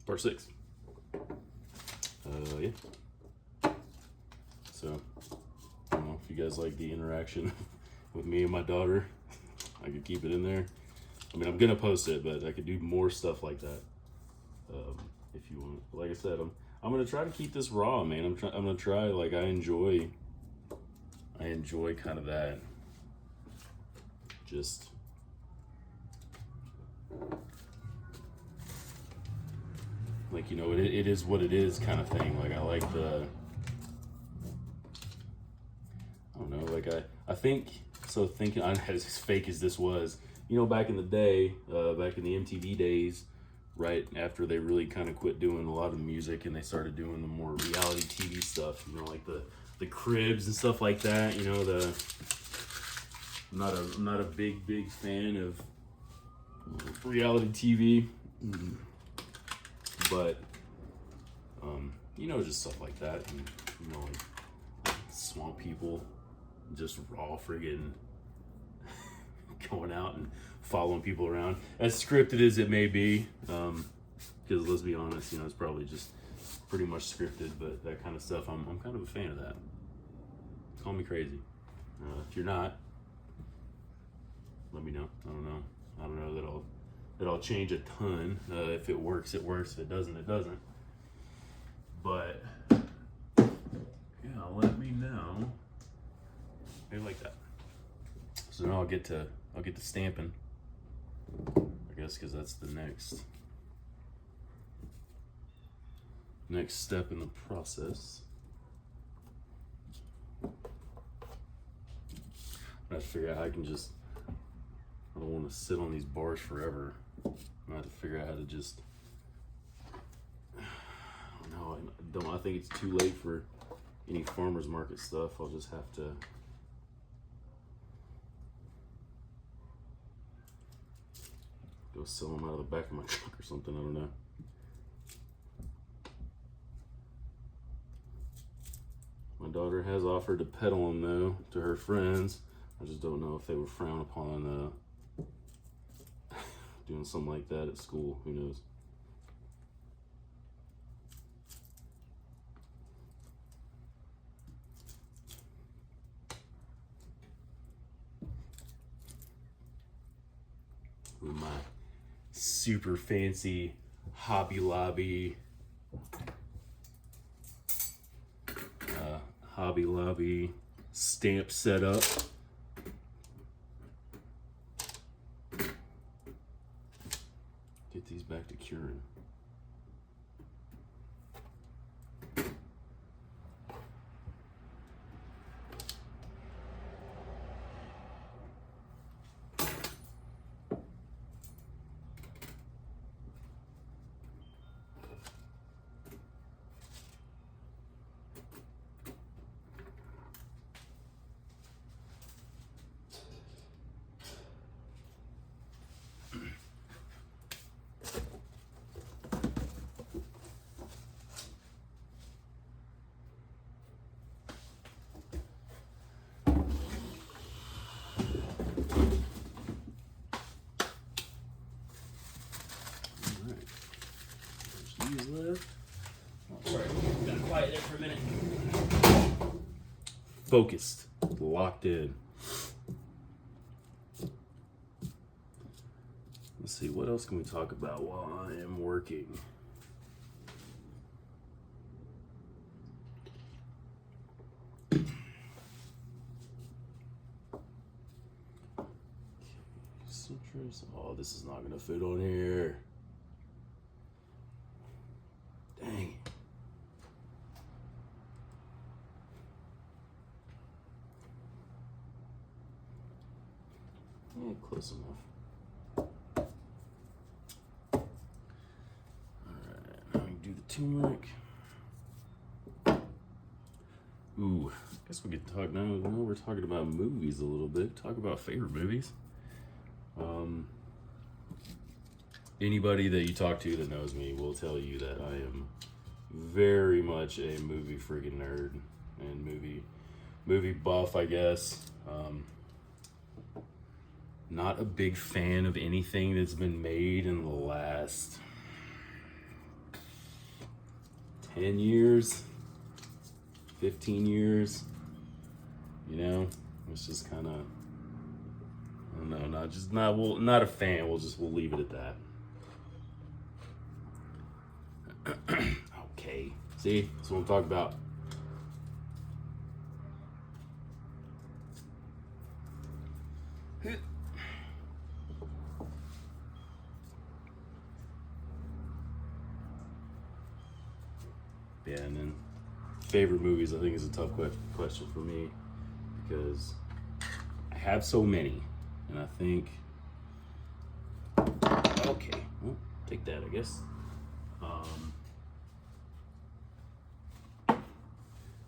Part 6. Yeah. So, I don't know if you guys like the interaction with me and my daughter. I could keep it in there. I mean, I'm gonna post it, but I could do more stuff like that if you want. Like I said, I'm gonna try to keep this raw, man. I'm gonna try. Like I enjoy kind of that. Just like, you know, it is what it is kind of thing. Like I like the, I don't know, like I think, so thinking on as fake as this was, you know, back in the day, back in the MTV days, right after they really kind of quit doing a lot of music and they started doing the more reality TV stuff, you know, like the Cribs and stuff like that, you know, I'm not a big fan of reality TV, but you know, just stuff like that, and you know, like Swamp People, just raw friggin' going out and following people around, as scripted as it may be, because let's be honest, you know, it's probably just pretty much scripted, but that kind of stuff, I'm kind of a fan of that. Call me crazy. If you're not, let me know. I don't know that I'll change a ton. If it works, it works. If it doesn't, it doesn't. But yeah, let me know. Maybe like that. So now I'll get to stamping, I guess, because that's the next step in the process. I have to figure out how I can just, I don't want to sit on these bars forever. I have to figure out how to just, I don't know, I think it's too late for any farmer's market stuff. I'll just have to go sell them out of the back of my truck or something, I don't know. My daughter has offered to peddle them though to her friends. I just don't know if they would frown upon doing something like that at school. Who knows? With my super fancy Hobby Lobby stamp setup. Get these back to curing. Left. Oh, sorry, got quiet there for a minute. Focused, locked in. Let's see, what else can we talk about while I am working? Citrus. Oh, this is not gonna fit on here. Dang. Yeah, close enough. Alright, now we do the turmeric. Ooh, I guess we could talk now. Now we're talking about movies a little bit. Talk about favorite movies. Anybody that you talk to that knows me will tell you that I am very much a movie friggin' nerd and movie buff, I guess. Not a big fan of anything that's been made in the last 10 years, 15 years, it's just kind of, I don't know, not a fan. We'll leave it at that. Okay, see, that's what I'm talking about. Yeah, and then favorite movies, I think, is a tough question for me because I have so many, and I think, okay, well, take that, I guess.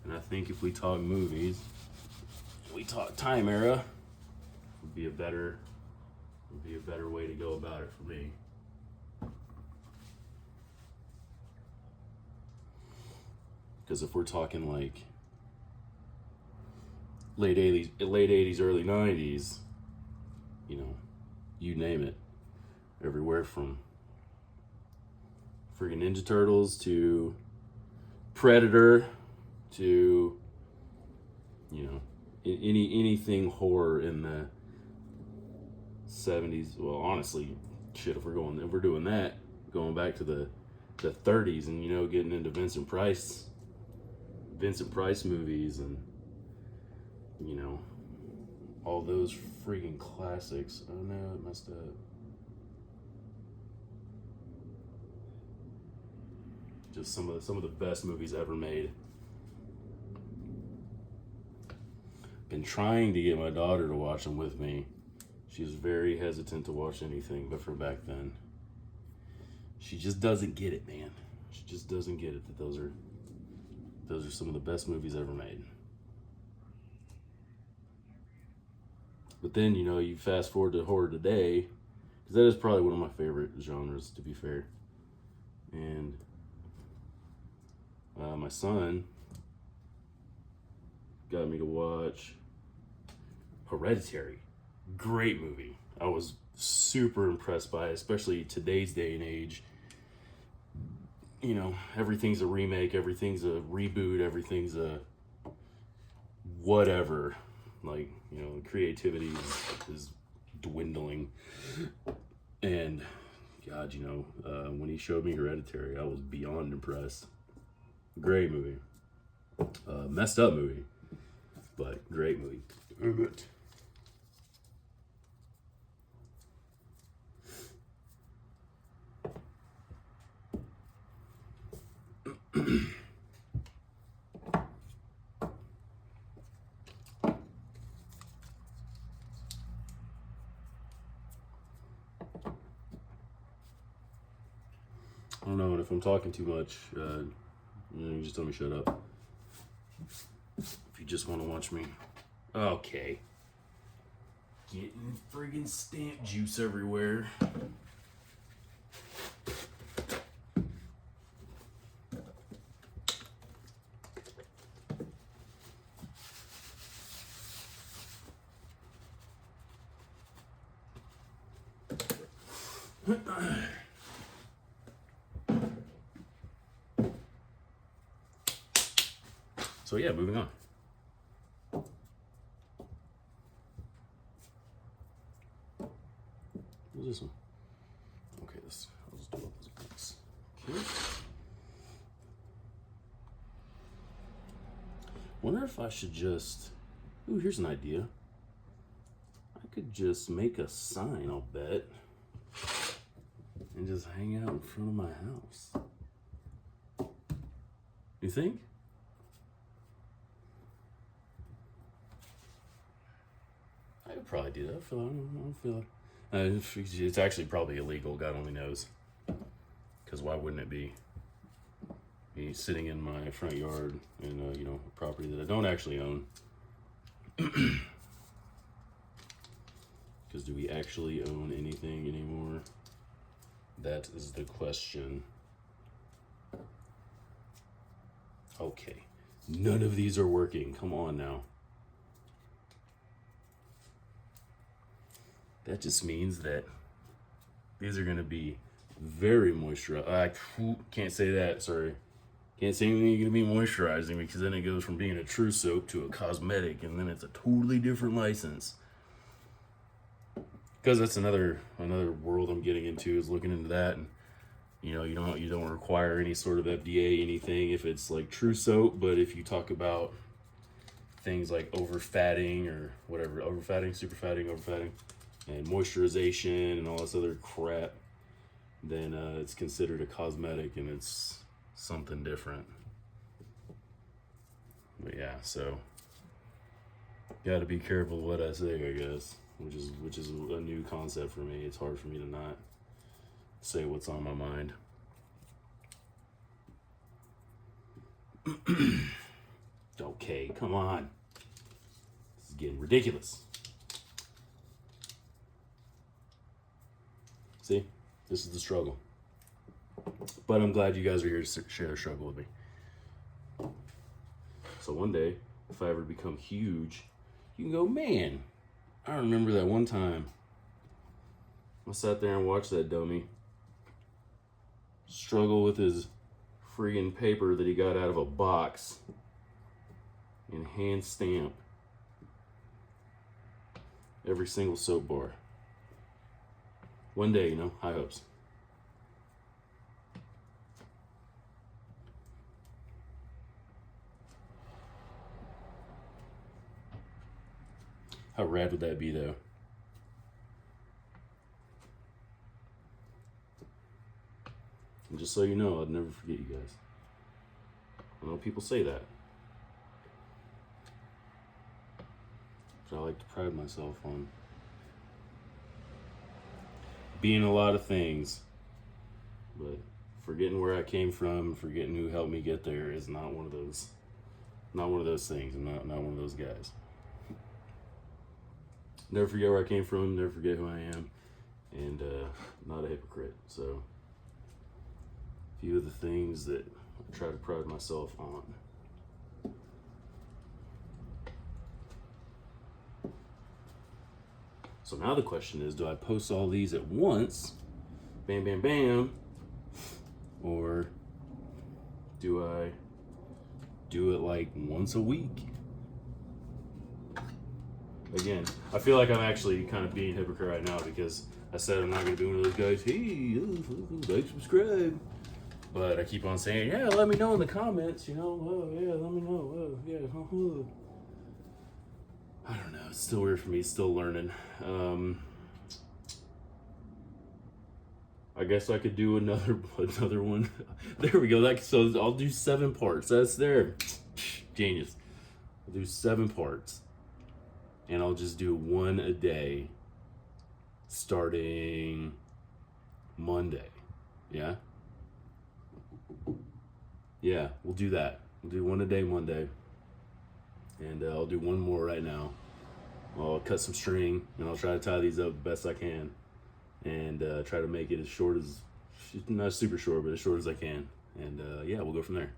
And I think if we talk movies, we talk time era, would be a better way to go about it for me. Because if we're talking like late 80s, early 90s, you name it, everywhere from freaking Ninja Turtles to Predator to anything horror in the 70s. Well, honestly, shit, if we're doing that, going back to the 30s and getting into Vincent Price movies and all those freaking classics. Oh no, it messed up. Just some of the best movies ever made. Been trying to get my daughter to watch them with me. She was very hesitant to watch anything but from back then. She just doesn't get it, man. She just doesn't get it that those are some of the best movies ever made. But then, you fast forward to horror today, because that is probably one of my favorite genres, to be fair. And my son got me to watch Hereditary. Great movie. I was super impressed by it, especially today's day and age. Everything's a remake, everything's a reboot, everything's a whatever. Like, creativity is dwindling. And God, when he showed me Hereditary, I was beyond impressed. Great movie. Messed up movie, but great movie. Good. I don't know, and if I'm talking too much, you just tell me shut up. If you just want to watch me. Okay. Getting friggin' stamp juice everywhere. So yeah, moving on. What's this one? Okay, I'll just do all those books. Okay. Wonder if I should just, ooh, here's an idea. I could just make a sign, I'll bet, and just hang out in front of my house. You think? I could probably do that. I don't feel like it's actually probably illegal. God only knows. Because why wouldn't it be? Me sitting in my front yard in a property that I don't actually own. Because do we actually own anything anymore? That is the question. Okay, none of these are working. Come on now. That just means that these are going to be very moisturized. I can't say that, sorry. Can't say anything you're gonna be moisturizing, because then it goes from being a true soap to a cosmetic, and then it's a totally different license. Because that's another world I'm getting into, is looking into that. And you know, you don't require any sort of FDA anything if it's like true soap, but if you talk about things like overfatting or whatever, overfatting, and moisturization and all this other crap, then it's considered a cosmetic, and it's something different. But yeah, so got to be careful what I say, I guess, which is a new concept for me. It's hard for me to not say what's on my mind. Okay, come on. This is getting ridiculous. See, this is the struggle. But I'm glad you guys are here to share a struggle with me. So one day, if I ever become huge, you can go, man, I remember that one time I sat there and watched that dummy struggle with his friggin' paper that he got out of a box and hand stamp every single soap bar. One day, you know, high hopes. How rad would that be, though? And just so you know, I'd never forget you guys. I know people say that, but I like to pride myself on being a lot of things, but forgetting where I came from, forgetting who helped me get there is not one of those things. I'm not one of those guys. Never forget where I came from, never forget who I am, and not a hypocrite. So, a few of the things that I try to pride myself on. So now the question is, do I post all these at once, bam, bam, bam, or do I do it like once a week? Again, I feel like I'm actually kind of being a hypocrite right now, because I said I'm not going to be one of those guys, hey, like, subscribe. But I keep on saying, yeah, let me know in the comments, you know, oh, yeah, let me know, oh, yeah, I don't know, it's still weird for me, still learning. I guess I could do another one. There we go, so I'll do 7 parts, that's there. Genius. I'll do 7 parts. And I'll just do one a day starting Monday. Yeah? Yeah, we'll do that. We'll do one a day Monday. And I'll do one more right now. I'll cut some string, and I'll try to tie these up the best I can. And try to make it as short as, not super short, but as short as I can. And yeah, we'll go from there.